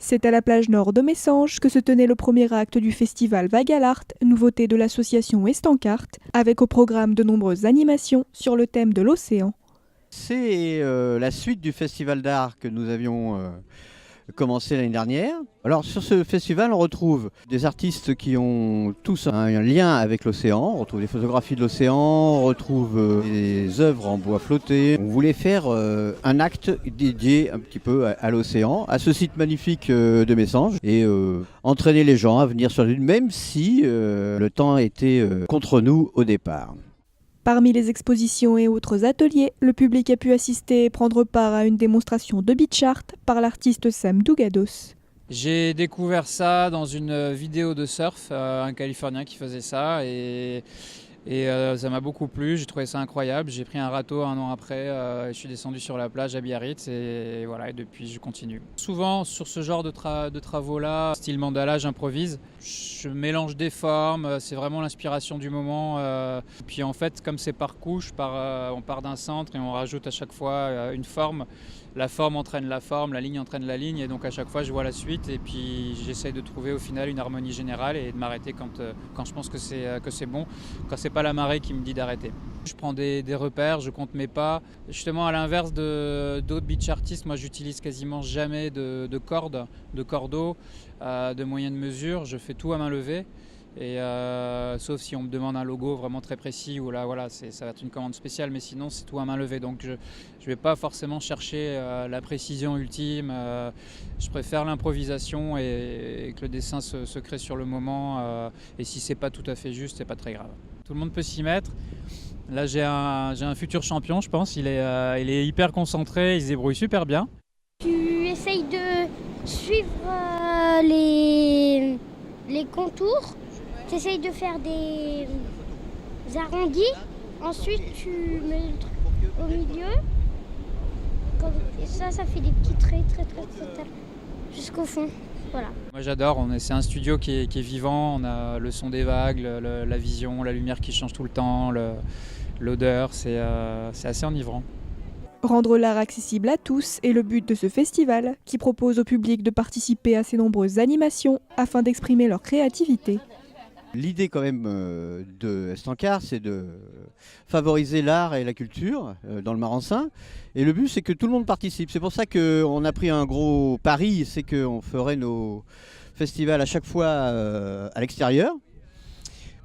C'est à la plage nord de Messanges que se tenait le premier acte du festival Vague à l'Art, nouveauté de l'association Estancarte, avec au programme de nombreuses animations sur le thème de l'océan. C'est la suite du festival d'art que nous avions commencé l'année dernière. Alors sur ce festival, on retrouve des artistes qui ont tous un lien avec l'océan. On retrouve des photographies de l'océan, on retrouve des œuvres en bois flotté. On voulait faire un acte dédié un petit peu à l'océan, à ce site magnifique de Messanges, et entraîner les gens à venir sur l'île, même si le temps était contre nous au départ. Parmi les expositions et autres ateliers, le public a pu assister et prendre part à une démonstration de beach art par l'artiste Sam Dougados. J'ai découvert ça dans une vidéo de surf, un Californien qui faisait ça et ça m'a beaucoup plu, j'ai trouvé ça incroyable. J'ai pris un râteau un an après et je suis descendu sur la plage à Biarritz et voilà, et depuis je continue. Souvent sur ce genre de travaux-là, style mandala, j'improvise. Je mélange des formes, c'est vraiment l'inspiration du moment. Puis en fait, comme c'est par couche, on part d'un centre et on rajoute à chaque fois une forme. La forme entraîne la forme, la ligne entraîne la ligne, et donc à chaque fois je vois la suite et puis j'essaye de trouver au final une harmonie générale et de m'arrêter quand je pense que c'est bon, quand c'est pas la marée qui me dit d'arrêter. Je prends des repères, je compte mes pas. Justement à l'inverse d'autres beach artistes, moi j'utilise quasiment jamais de cordes, de cordeaux, de moyens de mesure, je fais tout à main levée. Et sauf si on me demande un logo vraiment très précis où là voilà ça va être une commande spéciale, mais sinon c'est tout à main levée, donc je vais pas forcément chercher la précision ultime, je préfère l'improvisation et que le dessin se crée sur le moment, et si c'est pas tout à fait juste, c'est pas très grave, tout le monde peut s'y mettre. Là j'ai un futur champion, je pense, il est hyper concentré, il se débrouille super bien. Tu essayes de suivre les contours. Tu essayes de faire des arrondis, ensuite tu mets le truc au milieu, et ça fait des petits traits très jusqu'au fond. Voilà. Moi j'adore, c'est un studio qui est vivant, on a le son des vagues, la vision, la lumière qui change tout le temps, l'odeur, c'est assez enivrant. Rendre l'art accessible à tous est le but de ce festival, qui propose au public de participer à ces nombreuses animations afin d'exprimer leur créativité. L'idée quand même de Estancarte, c'est de favoriser l'art et la culture dans le Marensin. Et le but, c'est que tout le monde participe. C'est pour ça qu'on a pris un gros pari, c'est qu'on ferait nos festivals à chaque fois à l'extérieur,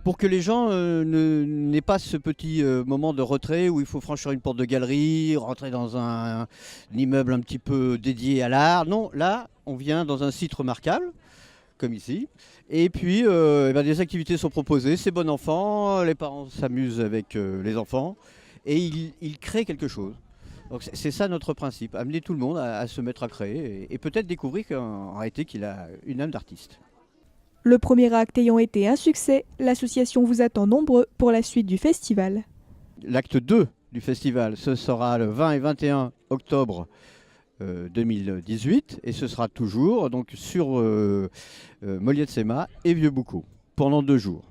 pour que les gens n'aient pas ce petit moment de retrait où il faut franchir une porte de galerie, rentrer dans un immeuble un petit peu dédié à l'art. Non, là, on vient dans un site remarquable, comme ici. Et puis, des activités sont proposées, c'est bon enfant, les parents s'amusent avec les enfants et ils créent quelque chose. Donc c'est ça notre principe, amener tout le monde à se mettre à créer et peut-être découvrir qu'en réalité qu'il a une âme d'artiste. Le premier acte ayant été un succès, l'association vous attend nombreux pour la suite du festival. L'acte 2 du festival, ce sera le 20 et 21 octobre 2018 et ce sera toujours donc sur Molliet de Séma et Vieux-Boucau pendant 2 jours.